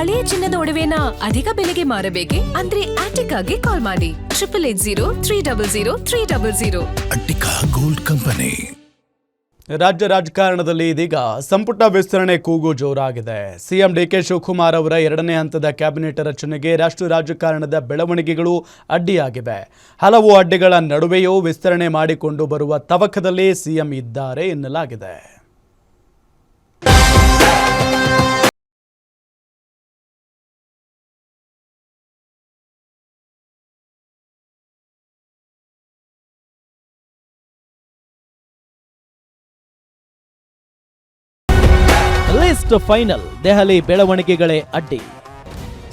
ಹಳೆಯ ಚಿನ್ನದ ಒಡವೆನ ಅಧಿಕ ಬೆಲೆಗೆ ಮಾರಬೇಕೆ ಅಂದ್ರೆ ಆಟಿಕಾಗೆ ಕಾಲ್ ಮಾಡಿ 8880300300. Attica gold company. ರಾಜ್ಯ ರಾಜಕಾರಣದಲ್ಲಿ ಇದೀಗ ಸಂಪುಟ ವಿಸ್ತರಣೆ ಕೂಗು ಜೋರಾಗಿದೆ. ಸಿಎಂ ಡಿಕೆ ಶಿವಕುಮಾರ್ ಅವರ 2ನೇ ಹಂತದ ಕ್ಯಾಬಿನೆಟ್ ರಚನೆಗೆ ರಾಷ್ಟ್ರೀಯ ರಾಜಕಾರಣದ ಬೆಳವಣಿಗೆಗಳು ಅಡ್ಡಿಯಾಗಿವೆ. ಹಲವು ಅಡ್ಡಿಗಳ ನಡುವೆಯೂ ವಿಸ್ತರಣೆ ಮಾಡಿಕೊಂಡು ಬರುವ ತವಕದಲ್ಲಿ ಸಿಎಂ ಇದ್ದಾರೆ ಎನ್ನಲಾಗಿದೆ. ಲಿಸ್ಟ್ ಫೈನಲ್, ದೆಹಲಿ ಬೆಳವಣಿಗೆಗಳೇ ಅಡ್ಡಿ.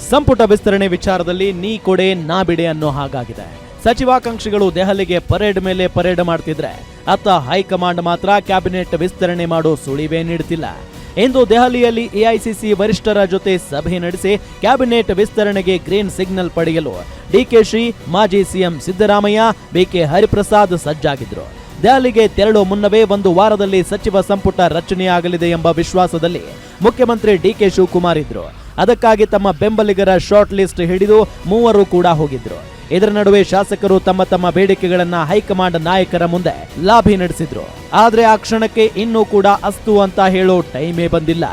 ಸಂಪುಟ ವಿಸ್ತರಣೆ ವಿಚಾರದಲ್ಲಿ ನೀ ಕೊಡೆ ನಾ ಬಿಡೆ ಅನ್ನೋ ಹಾಗಾಗಿದೆ. ಸಚಿವಾಕಾಂಕ್ಷಿಗಳು ದೆಹಲಿಗೆ ಪರೇಡ್ ಮೇಲೆ ಪರೇಡ್ ಮಾಡ್ತಿದ್ರೆ ಅತ್ತ ಹೈಕಮಾಂಡ್ ಮಾತ್ರ ಕ್ಯಾಬಿನೆಟ್ ವಿಸ್ತರಣೆ ಮಾಡೋ ಸುಳಿವೇ ನೀಡುತ್ತಿಲ್ಲ. ಇಂದು ದೆಹಲಿಯಲ್ಲಿ ಎಐಸಿಸಿ ವರಿಷ್ಠರ ಜೊತೆ ಸಭೆ ನಡೆಸಿ ಕ್ಯಾಬಿನೆಟ್ ವಿಸ್ತರಣೆಗೆ ಗ್ರೀನ್ ಸಿಗ್ನಲ್ ಪಡೆಯಲು ಡಿಕೆಶಿ, ಮಾಜಿ ಸಿಎಂ ಸಿದ್ದರಾಮಯ್ಯ, ಬಿಕೆ ಹರಿಪ್ರಸಾದ್ ಸಜ್ಜಾಗಿದ್ರು. ದೆಹಲಿಗೆ ತೆರಳುವ ಮುನ್ನವೇ 1 ವಾರದಲ್ಲಿ ಸಚಿವ ಸಂಪುಟ ರಚನೆಯಾಗಲಿದೆ ಎಂಬ ವಿಶ್ವಾಸದಲ್ಲಿ ಮುಖ್ಯಮಂತ್ರಿ ಡಿಕೆ ಶಿವಕುಮಾರ್ ಇದ್ರು. ಅದಕ್ಕಾಗಿ ತಮ್ಮ ಬೆಂಬಲಿಗರ ಶಾರ್ಟ್ ಲಿಸ್ಟ್ ಹಿಡಿದು 3 ಕೂಡ ಹೋಗಿದ್ರು. ಇದರ ನಡುವೆ ಶಾಸಕರು ತಮ್ಮ ತಮ್ಮ ಬೇಡಿಕೆಗಳನ್ನ ಹೈಕಮಾಂಡ್ ನಾಯಕರ ಮುಂದೆ ಲಾಭಿ ನಡೆಸಿದ್ರು. ಆದ್ರೆ ಆ ಕ್ಷಣಕ್ಕೆ ಇನ್ನೂ ಕೂಡ ಅಸ್ತು ಅಂತ ಹೇಳೋ ಟೈಮೇ ಬಂದಿಲ್ಲ.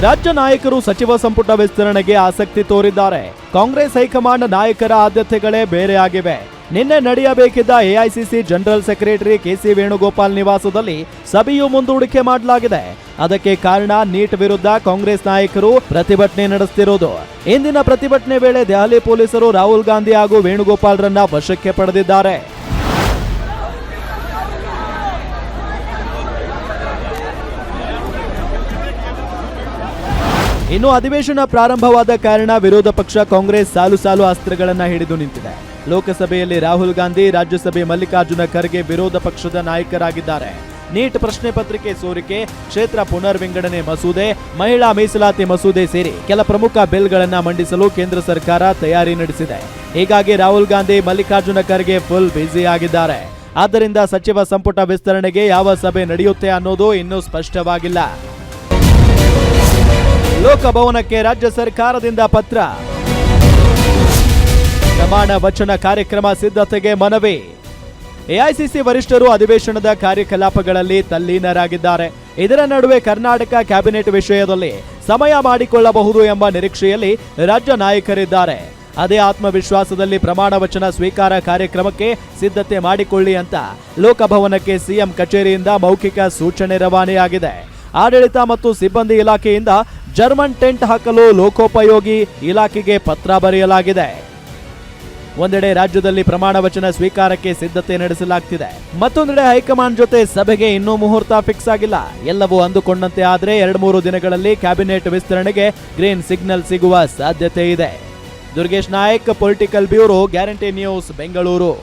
ರಾಜ್ಯ ನಾಯಕರು ಸಚಿವ ಸಂಪುಟ ವಿಸ್ತರಣೆಗೆ ಆಸಕ್ತಿ ತೋರಿದ್ದಾರೆ. ಕಾಂಗ್ರೆಸ್ ಹೈಕಮಾಂಡ್ ನಾಯಕರ ಆದ್ಯತೆಗಳೇ ಬೇರೆ ಆಗಿವೆ. ನಿನ್ನೆ ನಡೆಯಬೇಕಿದ್ದ AICC general secretary KC Venugopal ನಿವಾಸದಲ್ಲಿ ಸಭೆಯು ಮುಂದೂಡಿಕೆ ಮಾಡಲಾಗಿದೆ. ಅದಕ್ಕೆ ಕಾರಣ ನೀಟ್ ವಿರುದ್ಧ ಕಾಂಗ್ರೆಸ್ ನಾಯಕರು ಪ್ರತಿಭಟನೆ ನಡೆಸುತ್ತಿರುವುದು. ಇಂದಿನ ಪ್ರತಿಭಟನೆ ವೇಳೆ ದೆಹಲಿ ಪೊಲೀಸರು ರಾಹುಲ್ ಗಾಂಧಿ ಹಾಗೂ ವೇಣುಗೋಪಾಲ್ರನ್ನ ವಶಕ್ಕೆ ಪಡೆದಿದ್ದಾರೆ. ಇನ್ನು ಅಧಿವೇಶನ ಪ್ರಾರಂಭವಾದ ಕಾರಣ ವಿರೋಧ ಪಕ್ಷ ಕಾಂಗ್ರೆಸ್ ಸಾಲು ಸಾಲು ಅಸ್ತ್ರಗಳನ್ನ ಹಿಡಿದು ನಿಂತಿದೆ. ಲೋಕಸಭೆಯಲ್ಲಿ ರಾಹುಲ್ ಗಾಂಧಿ, ರಾಜ್ಯಸಭೆ ಮಲ್ಲಿಕಾರ್ಜುನ ಖರ್ಗೆ ವಿರೋಧ ಪಕ್ಷದ ನಾಯಕರಾಗಿದ್ದಾರೆ. ನೀಟ್ ಪ್ರಶ್ನೆ ಪತ್ರಿಕೆ ಸೋರಿಕೆ, ಕ್ಷೇತ್ರ ಪುನರ್ ವಿಂಗಡಣೆ ಮಸೂದೆ, ಮಹಿಳಾ ಮೀಸಲಾತಿ ಮಸೂದೆ ಸೇರಿ ಕೆಲ ಪ್ರಮುಖ ಬಿಲ್ಗಳನ್ನ ಮಂಡಿಸಲು ಕೇಂದ್ರ ಸರ್ಕಾರ ತಯಾರಿ ನಡೆಸಿದೆ. ಹೀಗಾಗಿ ರಾಹುಲ್ ಗಾಂಧಿ, ಮಲ್ಲಿಕಾರ್ಜುನ ಖರ್ಗೆ ಫುಲ್ ಬ್ಯುಸಿ ಆಗಿದ್ದಾರೆ. ಆದ್ದರಿಂದ ಸಚಿವ ಸಂಪುಟ ವಿಸ್ತರಣೆಗೆ ಯಾವ ಸಭೆ ನಡೆಯುತ್ತೆ ಅನ್ನೋದು ಇನ್ನೂ ಸ್ಪಷ್ಟವಾಗಿಲ್ಲ. ಲೋಕಭವನಕ್ಕೆ ರಾಜ್ಯ ಸರ್ಕಾರದಿಂದ ಪತ್ರ, ಪ್ರಮಾಣ ವಚನ ಕಾರ್ಯಕ್ರಮ ಸಿದ್ಧತೆಗೆ ಮನವಿ. ಎಐಸಿಸಿ ವರಿಷ್ಠರು ಅಧಿವೇಶನದ ಕಾರ್ಯಕಲಾಪಗಳಲ್ಲಿ ತಲ್ಲೀನರಾಗಿದ್ದಾರೆ. ಇದರ ನಡುವೆ ಕರ್ನಾಟಕ ಕ್ಯಾಬಿನೆಟ್ ವಿಷಯದಲ್ಲಿ ಸಮಯ ಮಾಡಿಕೊಳ್ಳಬಹುದು ಎಂಬ ನಿರೀಕ್ಷೆಯಲ್ಲಿ ರಾಜ್ಯ ನಾಯಕರಿದ್ದಾರೆ. ಅದೇ ಆತ್ಮವಿಶ್ವಾಸದಲ್ಲಿ ಪ್ರಮಾಣ ವಚನ ಸ್ವೀಕಾರ ಕಾರ್ಯಕ್ರಮಕ್ಕೆ ಸಿದ್ಧತೆ ಮಾಡಿಕೊಳ್ಳಿ ಅಂತ ಲೋಕಭವನಕ್ಕೆ ಸಿಎಂ ಕಚೇರಿಯಿಂದ ಮೌಖಿಕ ಸೂಚನೆ ರವಾನೆಯಾಗಿದೆ. ಆಡಳಿತ ಮತ್ತು ಸಿಬ್ಬಂದಿ ಇಲಾಖೆಯಿಂದ ಜರ್ಮನ್ ಟೆಂಟ್ ಹಾಕಲು ಲೋಕೋಪಯೋಗಿ ಇಲಾಖೆಗೆ ಪತ್ರ ಬರೆಯಲಾಗಿದೆ. ಒಂದೆಡೆ ರಾಜ್ಯದಲ್ಲಿ ಪ್ರಮಾಣ ವಚನ ಸ್ವೀಕಾರಕ್ಕೆ ಸಿದ್ಧತೆ ನಡೆಸಲಾಗ್ತಿದೆ. ಮತ್ತೊಂದೆಡೆ ಹೈಕಮಾಂಡ್ ಜೊತೆ ಸಭೆಗೆ ಇನ್ನೂ ಮುಹೂರ್ತ ಫಿಕ್ಸ್ ಆಗಿಲ್ಲ. ಎಲ್ಲವೂ ಅಂದುಕೊಂಡಂತೆ ಆದ್ರೆ 2-3 ದಿನಗಳಲ್ಲಿ ಕ್ಯಾಬಿನೆಟ್ ವಿಸ್ತರಣೆಗೆ ಗ್ರೀನ್ ಸಿಗ್ನಲ್ ಸಿಗುವ ಸಾಧ್ಯತೆ ಇದೆ. Durgesh Nayak, political bureau, guarantee news, Bengaluru.